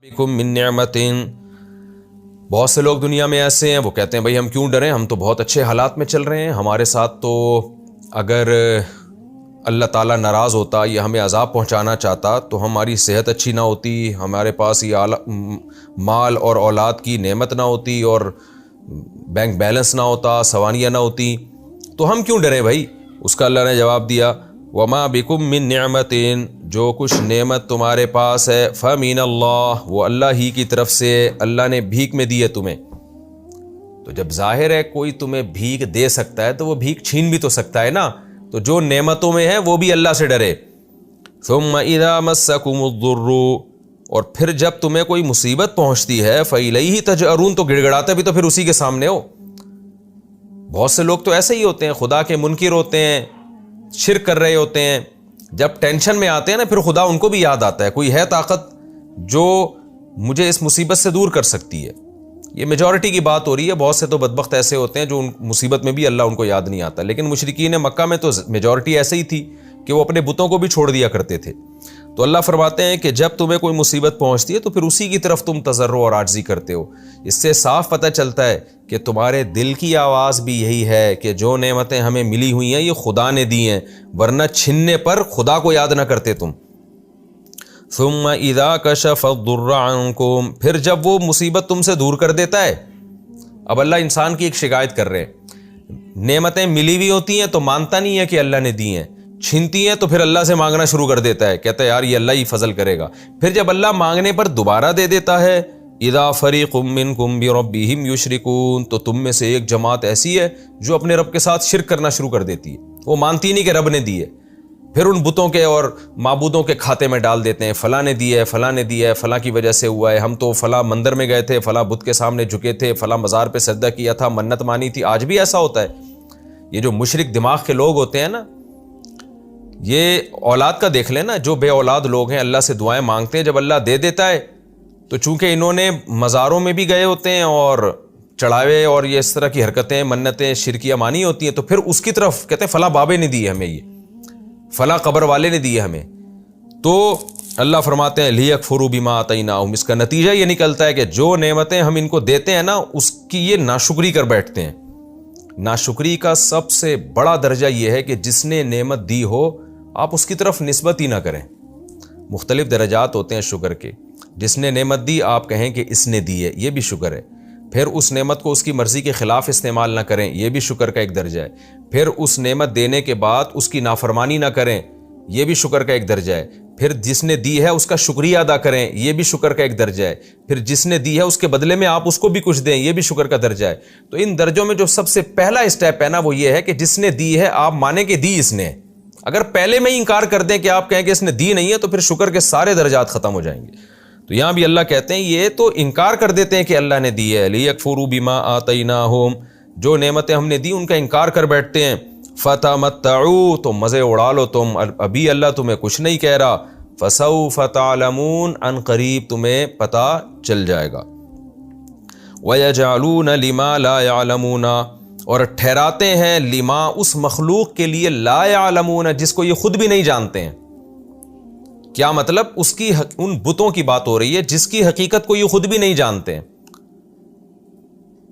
بکم من نعمت، بہت سے لوگ دنیا میں ایسے ہیں وہ کہتے ہیں بھائی ہم کیوں ڈریں، ہم تو بہت اچھے حالات میں چل رہے ہیں، ہمارے ساتھ تو اگر اللہ تعالیٰ ناراض ہوتا یا ہمیں عذاب پہنچانا چاہتا تو ہماری صحت اچھی نہ ہوتی، ہمارے پاس یہ مال اور اولاد کی نعمت نہ ہوتی اور بینک بیلنس نہ ہوتا، سوانیاں نہ ہوتی، تو ہم کیوں ڈریں بھائی۔ اس کا اللہ نے جواب دیا وما بکم من نعمت، جو کچھ نعمت تمہارے پاس ہے فمن اللہ، وہ اللہ ہی کی طرف سے، اللہ نے بھیک میں دی ہے تمہیں۔ تو جب ظاہر ہے کوئی تمہیں بھیک دے سکتا ہے تو وہ بھیک چھین بھی تو سکتا ہے نا، تو جو نعمتوں میں ہے وہ بھی اللہ سے ڈرے۔ ثم اذا مسکم الضر، اور پھر جب تمہیں کوئی مصیبت پہنچتی ہے فإلیہ تجأرون، تو گڑ گڑاتے بھی تو پھر اسی کے سامنے ہو۔ بہت سے لوگ تو ایسے ہی ہوتے ہیں، خدا کے منکر ہوتے ہیں، شرک کر رہے ہوتے ہیں، جب ٹینشن میں آتے ہیں نا پھر خدا ان کو بھی یاد آتا ہے کوئی ہے طاقت جو مجھے اس مصیبت سے دور کر سکتی ہے۔ یہ میجورٹی کی بات ہو رہی ہے، بہت سے تو بدبخت ایسے ہوتے ہیں جو ان مصیبت میں بھی اللہ ان کو یاد نہیں آتا، لیکن مشرکین مکہ میں تو میجورٹی ایسے ہی تھی کہ وہ اپنے بتوں کو بھی چھوڑ دیا کرتے تھے۔ تو اللہ فرماتے ہیں کہ جب تمہیں کوئی مصیبت پہنچتی ہے تو پھر اسی کی طرف تم تضرع اور عاجزی کرتے ہو۔ اس سے صاف پتہ چلتا ہے کہ تمہارے دل کی آواز بھی یہی ہے کہ جو نعمتیں ہمیں ملی ہوئی ہیں یہ خدا نے دی ہیں، ورنہ چھننے پر خدا کو یاد نہ کرتے تم۔ ثم اذا کشف الضر عنکم، پھر جب وہ مصیبت تم سے دور کر دیتا ہے۔ اب اللہ انسان کی ایک شکایت کر رہے ہیں، نعمتیں ملی ہوئی ہوتی ہیں تو مانتا نہیں ہے کہ اللہ نے دی ہیں، چھنتی ہیں تو پھر اللہ سے مانگنا شروع کر دیتا ہے، کہتا ہے یار یہ اللہ ہی فضل کرے گا۔ پھر جب اللہ مانگنے پر دوبارہ دے دیتا ہے، اذا فریق منکم بربہم یشرکون، تو تم میں سے ایک جماعت ایسی ہے جو اپنے رب کے ساتھ شرک کرنا شروع کر دیتی ہے، وہ مانتی نہیں کہ رب نے دی ہے، پھر ان بتوں کے اور معبودوں کے کھاتے میں ڈال دیتے ہیں، فلاں نے دی ہے، فلاں نے دی ہے، فلاں کی وجہ سے ہوا ہے، ہم تو فلاں مندر میں گئے تھے، فلاں بت کے سامنے جھکے تھے، فلاں مزار پہ سجدہ کیا تھا، منت مانی تھی۔ آج بھی ایسا ہوتا ہے۔ یہ جو مشرک دماغ کے لوگ ہوتے ہیں نا، یہ اولاد کا دیکھ لیں نا، جو بے اولاد لوگ ہیں اللہ سے دعائیں مانگتے ہیں، جب اللہ دے دیتا ہے تو چونکہ انہوں نے مزاروں میں بھی گئے ہوتے ہیں اور چڑھاوے اور یہ اس طرح کی حرکتیں، منتیں، شرکیاں مانی ہوتی ہیں، تو پھر اس کی طرف کہتے ہیں فلاں بابے نے دی ہے ہمیں، یہ فلاں قبر والے نے دی ہے ہمیں۔ تو اللہ فرماتے ہیں لیکفروا بما آتیناہم، اس کا نتیجہ یہ نکلتا ہے کہ جو نعمتیں ہم ان کو دیتے ہیں نا اس کی یہ ناشکری کر بیٹھتے ہیں۔ ناشکری کا سب سے بڑا درجہ یہ ہے کہ جس نے نعمت دی ہو آپ اس کی طرف نسبت ہی نہ کریں۔ مختلف درجات ہوتے ہیں شکر کے، جس نے نعمت دی آپ کہیں کہ اس نے دی ہے، یہ بھی شکر ہے۔ پھر اس نعمت کو اس کی مرضی کے خلاف استعمال نہ کریں، یہ بھی شکر کا ایک درجہ ہے۔ پھر اس نعمت دینے کے بعد اس کی نافرمانی نہ کریں، یہ بھی شکر کا ایک درجہ ہے۔ پھر جس نے دی ہے اس کا شکریہ ادا کریں، یہ بھی شکر کا ایک درجہ ہے۔ پھر جس نے دی ہے اس کے بدلے میں آپ اس کو بھی کچھ دیں، یہ بھی شکر کا درجہ ہے۔ تو ان درجوں میں جو سب سے پہلا اسٹیپ ہے نا وہ یہ ہے کہ جس نے دی ہے آپ مانیں کہ دی اس نے۔ اگر پہلے میں ہی انکار کر دیں کہ آپ کہیں کہ اس نے دی نہیں ہے تو پھر شکر کے سارے درجات ختم ہو جائیں گے۔ تو یہاں بھی اللہ کہتے ہیں یہ تو انکار کر دیتے ہیں کہ اللہ نے دی ہے، لیکفروا بما آتیناہم، جو نعمتیں ہم نے دی ان کا انکار کر بیٹھتے ہیں۔ فتمتعوا، تو مزے اڑا لو تم، ابھی اللہ تمہیں کچھ نہیں کہہ رہا۔ فسوف تعلمون، ان قریب تمہیں پتہ چل جائے گا۔ وَيَجْعَلُونَ لِمَا لَا يَعْلَمُونَ، اور ٹھہراتے ہیں لما، اس مخلوق کے لیے، لا يعلمون، جس کو یہ خود بھی نہیں جانتے ہیں۔ کیا مطلب؟ اس کی ان بتوں کی بات ہو رہی ہے جس کی حقیقت کو یہ خود بھی نہیں جانتے۔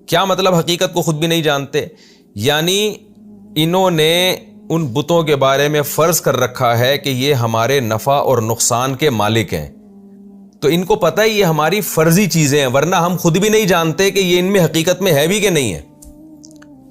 کیا مطلب حقیقت کو خود بھی نہیں جانتے؟ یعنی انہوں نے ان بتوں کے بارے میں فرض کر رکھا ہے کہ یہ ہمارے نفع اور نقصان کے مالک ہیں، تو ان کو پتہ ہے یہ ہماری فرضی چیزیں ہیں، ورنہ ہم خود بھی نہیں جانتے کہ یہ ان میں حقیقت میں ہے بھی کہ نہیں ہے۔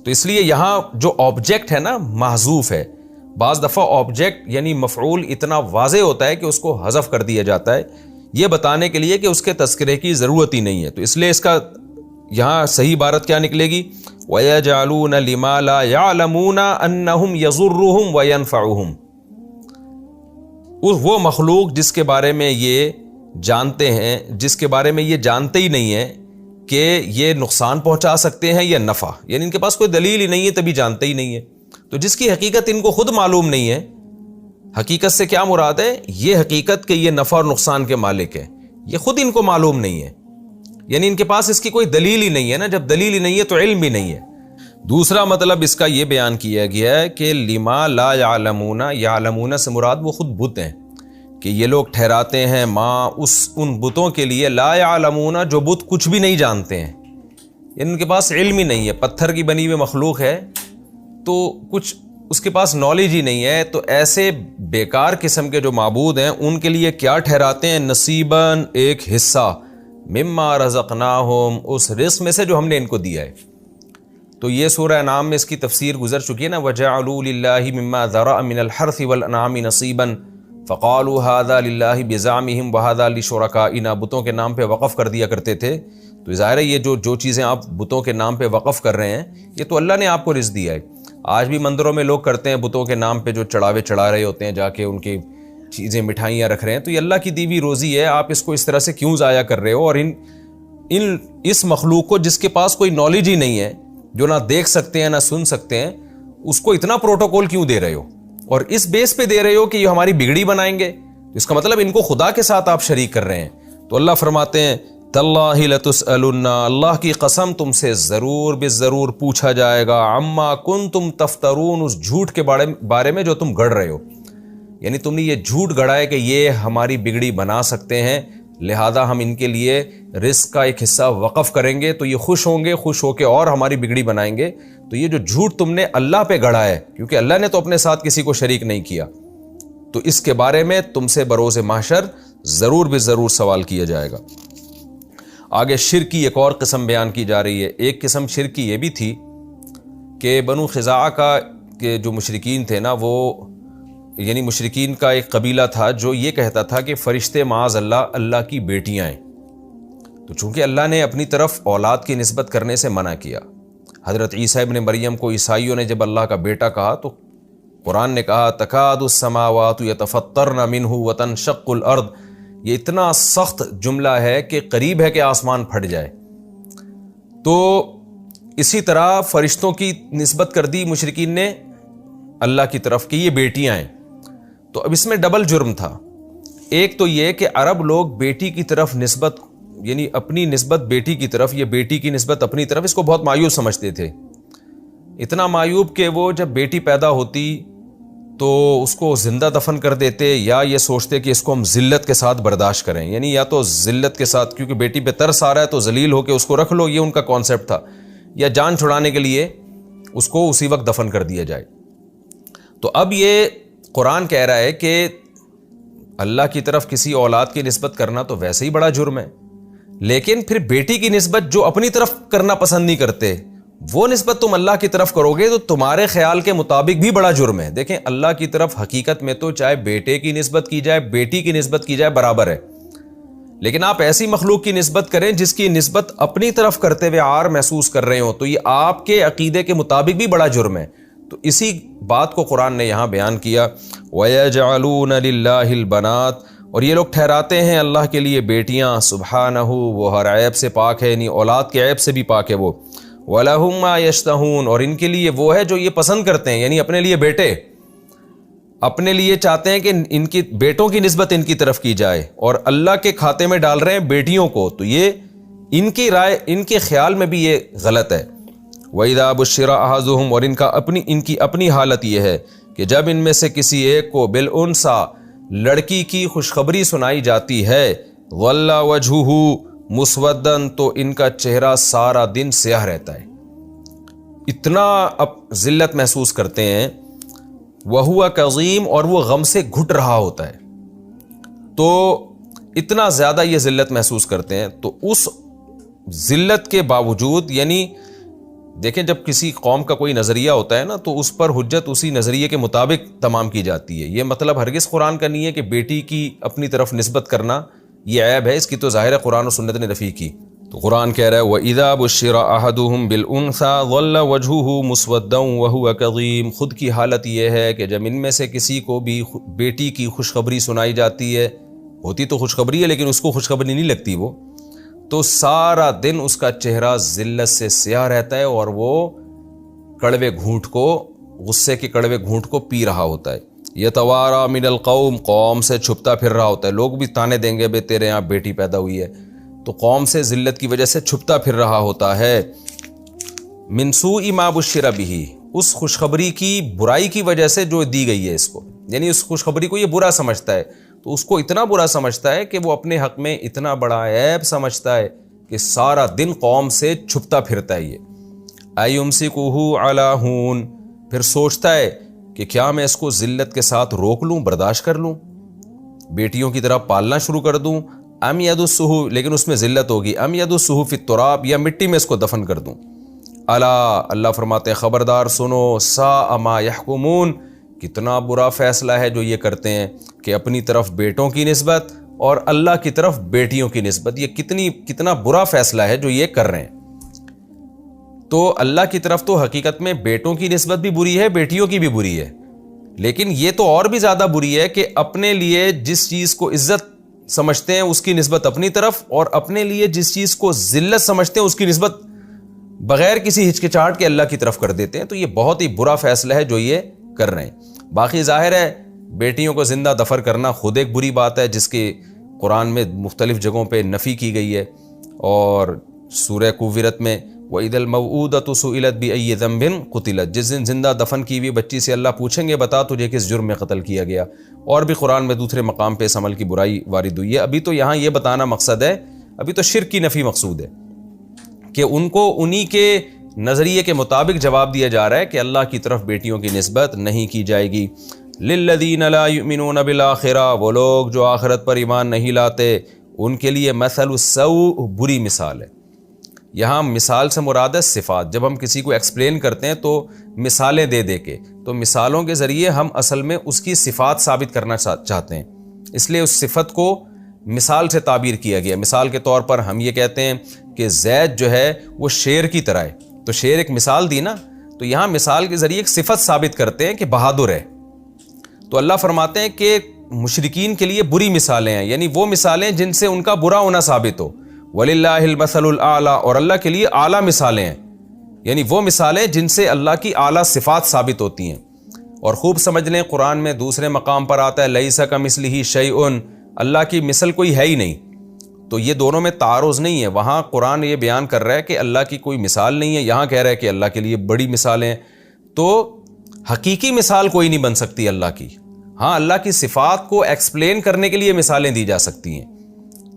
تو اس لیے یہاں جو آبجیکٹ ہے نا محذوف ہے۔ بعض دفعہ آبجیکٹ یعنی مفعول اتنا واضح ہوتا ہے کہ اس کو حذف کر دیا جاتا ہے، یہ بتانے کے لیے کہ اس کے تذکرے کی ضرورت ہی نہیں ہے۔ تو اس لیے اس کا یہاں صحیح عبارت کیا نکلے گی؟ وَيَجْعَلُونَ لِمَا لَا يَعْلَمُونَ أَنَّهُمْ يَضُرُّهُمْ وَيَنْفَعُهُمْ، وہ مخلوق جس کے بارے میں یہ جانتے ہیں، جس کے بارے میں یہ جانتے ہی نہیں ہیں کہ یہ نقصان پہنچا سکتے ہیں یا نفع، یعنی ان کے پاس کوئی دلیل ہی نہیں ہے تبھی جانتے ہی نہیں ہے۔ تو جس کی حقیقت ان کو خود معلوم نہیں ہے، حقیقت سے کیا مراد ہے؟ یہ حقیقت کہ یہ نفع اور نقصان کے مالک ہے، یہ خود ان کو معلوم نہیں ہے، یعنی ان کے پاس اس کی کوئی دلیل ہی نہیں ہے نا، جب دلیل ہی نہیں ہے تو علم بھی نہیں ہے۔ دوسرا مطلب اس کا یہ بیان کیا گیا ہے کہ لما لا یعلمون، یعلمون سے مراد وہ خود بت ہیں، کہ یہ لوگ ٹھہراتے ہیں ماں ان بتوں کے لیے لا یعلمون جو بت کچھ بھی نہیں جانتے ہیں، یعنی ان کے پاس علم ہی نہیں ہے، پتھر کی بنی ہوئی مخلوق ہے تو کچھ اس کے پاس نالج ہی نہیں ہے، تو ایسے بیکار قسم کے جو معبود ہیں ان کے لیے کیا ٹھہراتے ہیں؟ نصیباً ایک حصہ، مما رزقناہم اس رزق میں سے جو ہم نے ان کو دیا ہے۔ تو یہ سورہ انعام میں اس کی تفسیر گزر چکی ہے نا، وَجَعَلُوا لِلَّهِ مِمَّا ذَرَأَ مِنَ الْحَرْثِ وَالْأَنْعَامِ نَصِيبًا فَقَالُوا هَذَا لِلَّهِ بِزَعْمِهِمْ وَهَذَا لِشُرَكَائِنَا، بتوں کے نام پہ وقف کر دیا کرتے تھے۔ تو ظاہر ہے یہ جو چیزیں آپ بتوں کے نام پہ وقف کر رہے ہیں یہ تو اللہ نے آپ کو رزق دیا ہے۔ آج بھی مندروں میں لوگ کرتے ہیں بتوں کے نام پہ جو چڑھاوے چڑھا رہے ہوتے ہیں، جا کے ان کی چیزیں مٹھائیاں رکھ رہے ہیں، تو یہ اللہ کی دی ہوئی روزی ہے، آپ اس کو اس طرح سے کیوں ضائع کر رہے ہو؟ اور اس مخلوق کو جس کے پاس کوئی نالج ہی نہیں ہے، جو نہ دیکھ سکتے ہیں نہ سن سکتے ہیں، اس کو اتنا پروٹوکول کیوں دے رہے ہو؟ اور اس بیس پہ دے رہے ہو کہ یہ ہماری بگڑی بنائیں گے، اس کا مطلب ان کو خدا کے ساتھ آپ شریک کر رہے ہیں۔ تو اللہ فرماتے ہیں تاللہ لتسألن، اللہ کی قسم تم سے ضرور بالضرور پوچھا جائے گا، عما کنتم تفترون، اس جھوٹ کے بارے میں جو تم گڑھ رہے ہو، یعنی تم نے یہ جھوٹ گڑھا ہے کہ یہ ہماری بگڑی بنا سکتے ہیں، لہذا ہم ان کے لیے رزق کا ایک حصہ وقف کریں گے تو یہ خوش ہوں گے، خوش ہو کے اور ہماری بگڑی بنائیں گے۔ تو یہ جو جھوٹ تم نے اللہ پہ گڑھا ہے، کیونکہ اللہ نے تو اپنے ساتھ کسی کو شریک نہیں کیا، تو اس کے بارے میں تم سے بروز محشر ضرور بالضرور سوال کیا جائے گا۔ آگے شرک کی ایک اور قسم بیان کی جا رہی ہے۔ ایک قسم شرک کی یہ بھی تھی کہ بنو خزاعہ کا کہ جو مشرکین تھے نا، وہ یعنی مشرکین کا ایک قبیلہ تھا جو یہ کہتا تھا کہ فرشتے معاذ اللہ اللہ کی بیٹیاں ہیں، تو چونکہ اللہ نے اپنی طرف اولاد کی نسبت کرنے سے منع کیا، حضرت عیسیٰ ابن مریم کو عیسائیوں نے جب اللہ کا بیٹا کہا تو قرآن نے کہا تکاد السماوات یتفطرن منہ وتنشق الارض، یہ اتنا سخت جملہ ہے کہ قریب ہے کہ آسمان پھٹ جائے۔ تو اسی طرح فرشتوں کی نسبت کر دی مشرکین نے اللہ کی طرف کہ یہ بیٹیاں ہیں۔ تو اب اس میں ڈبل جرم تھا، ایک تو یہ کہ عرب لوگ بیٹی کی طرف نسبت، یعنی اپنی نسبت بیٹی کی طرف، یہ بیٹی کی نسبت اپنی طرف، اس کو بہت مایوب سمجھتے تھے، اتنا مایوب کہ وہ جب بیٹی پیدا ہوتی تو اس کو زندہ دفن کر دیتے، یا یہ سوچتے کہ اس کو ہم ذلت کے ساتھ برداشت کریں، یعنی یا تو ذلت کے ساتھ کیونکہ بیٹی پہ ترس آ رہا ہے تو ذلیل ہو کے اس کو رکھ لو، یہ ان کا کانسیپٹ تھا، یا جان چھڑانے کے لیے اس کو اسی وقت دفن کر دیا جائے۔ تو اب یہ قرآن کہہ رہا ہے کہ اللہ کی طرف کسی اولاد کی نسبت کرنا تو ویسے ہی بڑا جرم ہے، لیکن پھر بیٹی کی نسبت جو اپنی طرف کرنا پسند نہیں کرتے، وہ نسبت تم اللہ کی طرف کرو گے تو تمہارے خیال کے مطابق بھی بڑا جرم ہے۔ دیکھیں اللہ کی طرف حقیقت میں تو چاہے بیٹے کی نسبت کی جائے بیٹی کی نسبت کی جائے برابر ہے، لیکن آپ ایسی مخلوق کی نسبت کریں جس کی نسبت اپنی طرف کرتے ہوئے عار محسوس کر رہے ہوں، تو یہ آپ کے عقیدے کے مطابق بھی بڑا جرم ہے۔ تو اسی بات کو قرآن نے یہاں بیان کیا، وَيَجْعَلُونَ لِلَّهِ الْبَنَاتِ، اور یہ لوگ ٹھہراتے ہیں اللہ کے لیے بیٹیاں، سبحانہ وہ ہر عیب سے پاک ہے، یعنی اولاد کے عیب سے بھی پاک ہے وہ، وَلَهُم مَا يَشْتَهُونَ، اور ان کے لیے وہ ہے جو یہ پسند کرتے ہیں، یعنی اپنے لیے بیٹے، اپنے لیے چاہتے ہیں کہ ان کی بیٹوں کی نسبت ان کی طرف کی جائے، اور اللہ کے کھاتے میں ڈال رہے ہیں بیٹیوں کو، تو یہ ان کی رائے، ان کے خیال میں بھی یہ غلط ہے۔ وَإِذَا بُشِّرَ أَحَدُهُمْ، اور ان کی اپنی حالت یہ ہے کہ جب ان میں سے کسی ایک کو بِالْأُنْثَىٰ، لڑکی کی خوشخبری سنائی جاتی ہے، وَلَّا وَجْهُهُ مُسْوَدًّا، تو ان کا چہرہ سارا دن سیاہ رہتا ہے، اتنا ذلت محسوس کرتے ہیں، وَهُوَ كَظِيمٌ، اور وہ غم سے گھٹ رہا ہوتا ہے، تو اتنا زیادہ یہ ذلت محسوس کرتے ہیں۔ تو اس ذلت کے باوجود، یعنی دیکھیں جب کسی قوم کا کوئی نظریہ ہوتا ہے نا تو اس پر حجت اسی نظریے کے مطابق تمام کی جاتی ہے، یہ مطلب ہرگز قرآن کا نہیں ہے کہ بیٹی کی اپنی طرف نسبت کرنا یہ عیب ہے، اس کی تو ظاہر ہے قرآن و سنت نے نفی کی۔ تو قرآن کہہ رہا ہے وَإِذَا بُشِّرَ أَحَدُهُمْ بِالْأُنْثَىٰ ظَلَّ وَجْهُهُ مُسْوَدًّا وَهُوَ كَظِيمٌ، خود کی حالت یہ ہے کہ جب ان میں سے کسی کو بھی بیٹی کی خوشخبری سنائی جاتی ہے، ہوتی تو خوشخبری ہے لیکن اس کو خوشخبری نہیں لگتی، وہ تو سارا دن اس کا چہرہ ذلت سے سیاہ رہتا ہے، اور وہ کڑوے گھونٹ کو، غصے کے کڑوے گھونٹ کو پی رہا ہوتا ہے۔ یتوارا من القوم، قوم سے چھپتا پھر رہا ہوتا ہے، لوگ بھی تانے دیں گے بے تیرے یہاں بیٹی پیدا ہوئی ہے، تو قوم سے ذلت کی وجہ سے چھپتا پھر رہا ہوتا ہے۔ من سوء ما بشر بہ، اس خوشخبری کی برائی کی وجہ سے جو دی گئی ہے اس کو، یعنی اس خوشخبری کو یہ برا سمجھتا ہے، تو اس کو اتنا برا سمجھتا ہے کہ وہ اپنے حق میں اتنا بڑا عیب سمجھتا ہے کہ سارا دن قوم سے چھپتا پھرتا ہے یہ. ایمسکہ علی ہون، پھر سوچتا ہے کہ کیا میں اس کو ذلت کے ساتھ روک لوں، برداشت کر لوں، بیٹیوں کی طرح پالنا شروع کر دوں. ام یدسہ، لیکن اس میں ذلت ہوگی، ام یدسہ فی التراب، یا مٹی میں اس کو دفن کر دوں. الا، اللہ فرماتے ہیں خبردار سنو، ساء ما یحکمون، کتنا برا فیصلہ ہے جو یہ کرتے ہیں کہ اپنی طرف بیٹوں کی نسبت اور اللہ کی طرف بیٹیوں کی نسبت. یہ کتنا برا فیصلہ ہے جو یہ کر رہے ہیں. تو اللہ کی طرف تو حقیقت میں بیٹوں کی نسبت بھی بری ہے، بیٹیوں کی بھی بری ہے، لیکن یہ تو اور بھی زیادہ بری ہے کہ اپنے لیے جس چیز کو عزت سمجھتے ہیں اس کی نسبت اپنی طرف، اور اپنے لیے جس چیز کو ذلت سمجھتے ہیں اس کی نسبت بغیر کسی ہچکچاہٹ کے اللہ کی طرف کر دیتے ہیں. تو یہ بہت ہی برا فیصلہ ہے جو یہ کر رہے ہیں. باقی ظاہر ہے بیٹیوں کو زندہ دفن کرنا خود ایک بری بات ہے، جس کی قرآن میں مختلف جگہوں پہ نفی کی گئی ہے. اور سورہ کوثر میں وَإِذَا الْمَوْءُودَةُ سُئِلَتْ بِأَيِّ ذَنبٍ قُتِلَتْ، جس دن زندہ دفن کی ہوئی بچی سے اللہ پوچھیں گے بتا تجھے کس جرم میں قتل کیا گیا. اور بھی قرآن میں دوسرے مقام پہ اس عمل کی برائی وارد ہوئی ہے. ابھی تو یہاں یہ بتانا مقصد ہے، ابھی تو شرک کی نفی مقصود ہے کہ ان کو انہی کے نظریے کے مطابق جواب دیا جا رہا ہے کہ اللہ کی طرف بیٹیوں کی نسبت نہیں کی جائے گی. للذین لا یؤمنون بالآخرہ، وہ لوگ جو آخرت پر ایمان نہیں لاتے ان کے لیے مثل السوء، بری مثال ہے. یہاں مثال سے مراد ہے صفات. جب ہم کسی کو ایکسپلین کرتے ہیں تو مثالیں دے دے کے، تو مثالوں کے ذریعے ہم اصل میں اس کی صفات ثابت کرنا چاہتے ہیں، اس لیے اس صفت کو مثال سے تعبیر کیا گیا. مثال کے طور پر ہم یہ کہتے ہیں کہ زید جو ہے وہ شیر کی طرح ہے، تو شیر ایک مثال دی نا، تو یہاں مثال کے ذریعے ایک صفت ثابت کرتے ہیں کہ بہادر ہے. تو اللہ فرماتے ہیں کہ مشرکین کے لیے بری مثالیں ہیں، یعنی وہ مثالیں جن سے ان کا برا ہونا ثابت ہو. وَلِلَّهِ الْمَثَلُ الْأَعْلَى، اور اللہ کے لیے اعلیٰ مثالیں ہیں، یعنی وہ مثالیں جن سے اللہ کی اعلیٰ صفات ثابت ہوتی ہیں. اور خوب سمجھ لیں قرآن میں دوسرے مقام پر آتا ہے لَيْسَ كَمِثْلِهِ شَيْءٌ، اللہ کی مثل کوئی ہے ہی نہیں. تو یہ دونوں میں تعارض نہیں ہے. وہاں قرآن یہ بیان کر رہا ہے کہ اللہ کی کوئی مثال نہیں ہے، یہاں کہہ رہا ہے کہ اللہ کے لیے بڑی مثالیں ہیں. تو حقیقی مثال کوئی نہیں بن سکتی اللہ کی. ہاں اللہ کی صفات کو ایکسپلین کرنے کے لیے مثالیں دی جا سکتی ہیں،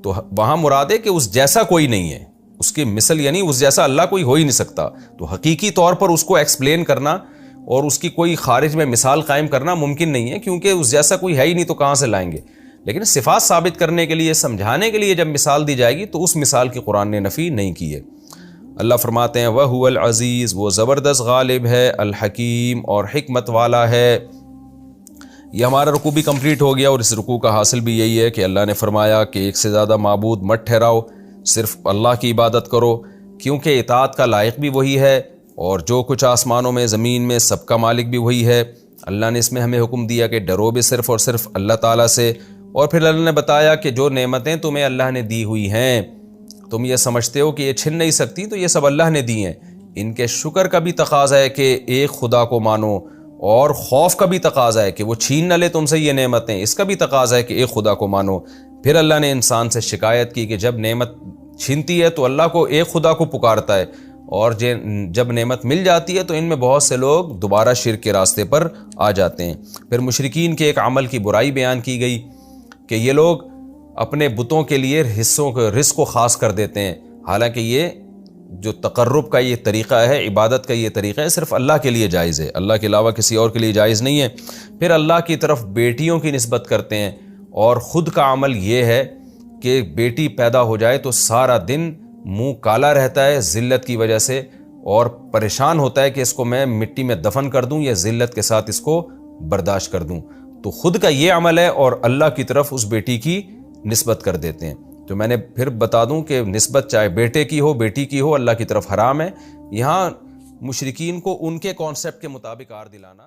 تو وہاں مراد ہے کہ اس جیسا کوئی نہیں ہے، اس کی مثل یعنی اس جیسا اللہ کوئی ہو ہی نہیں سکتا. تو حقیقی طور پر اس کو ایکسپلین کرنا اور اس کی کوئی خارج میں مثال قائم کرنا ممکن نہیں ہے، کیونکہ اس جیسا کوئی ہے ہی نہیں، تو کہاں سے لائیں گے. لیکن صفات ثابت کرنے کے لیے، سمجھانے کے لیے جب مثال دی جائے گی تو اس مثال کی قرآن نے نفی نہیں کی ہے. اللہ فرماتے ہیں وَهُوَ الْعَزِيزُ، وہ زبردست غالب ہے، الحکیم، اور حکمت والا ہے. یہ ہمارا رکوع بھی کمپلیٹ ہو گیا، اور اس رکوع کا حاصل بھی یہی ہے کہ اللہ نے فرمایا کہ ایک سے زیادہ معبود مت ٹھہراؤ، صرف اللہ کی عبادت کرو، کیونکہ اطاعت کا لائق بھی وہی ہے، اور جو کچھ آسمانوں میں زمین میں سب کا مالک بھی وہی ہے. اللہ نے اس میں ہمیں حکم دیا کہ ڈرو بھی صرف اور صرف اللہ تعالیٰ سے. اور پھر اللہ نے بتایا کہ جو نعمتیں تمہیں اللہ نے دی ہوئی ہیں، تم یہ سمجھتے ہو کہ یہ چھن نہیں سکتی، تو یہ سب اللہ نے دی ہیں. ان کے شکر کا بھی تقاضا ہے کہ ایک خدا کو مانو، اور خوف کا بھی تقاضا ہے کہ وہ چھین نہ لے تم سے یہ نعمتیں، اس کا بھی تقاضا ہے کہ ایک خدا کو مانو. پھر اللہ نے انسان سے شکایت کی کہ جب نعمت چھینتی ہے تو اللہ کو ایک خدا کو پکارتا ہے، اور جب نعمت مل جاتی ہے تو ان میں بہت سے لوگ دوبارہ شرک کے راستے پر آ جاتے ہیں. پھر مشرکین کے ایک عمل کی برائی بیان کی گئی کہ یہ لوگ اپنے بتوں کے لیے حصوں کے رزق کو خاص کر دیتے ہیں، حالانکہ یہ جو تقرب کا یہ طریقہ ہے، عبادت کا یہ طریقہ ہے، صرف اللہ کے لیے جائز ہے، اللہ کے علاوہ کسی اور کے لیے جائز نہیں ہے. پھر اللہ کی طرف بیٹیوں کی نسبت کرتے ہیں، اور خود کا عمل یہ ہے کہ بیٹی پیدا ہو جائے تو سارا دن منہ کالا رہتا ہے ذلت کی وجہ سے، اور پریشان ہوتا ہے کہ اس کو میں مٹی میں دفن کر دوں یا ذلت کے ساتھ اس کو برداشت کر دوں. تو خود کا یہ عمل ہے، اور اللہ کی طرف اس بیٹی کی نسبت کر دیتے ہیں. تو میں نے پھر بتا دوں کہ نسبت چاہے بیٹے کی ہو بیٹی کی ہو، اللہ کی طرف حرام ہے. یہاں مشرکین کو ان کے کانسیپٹ کے مطابق آر دلانا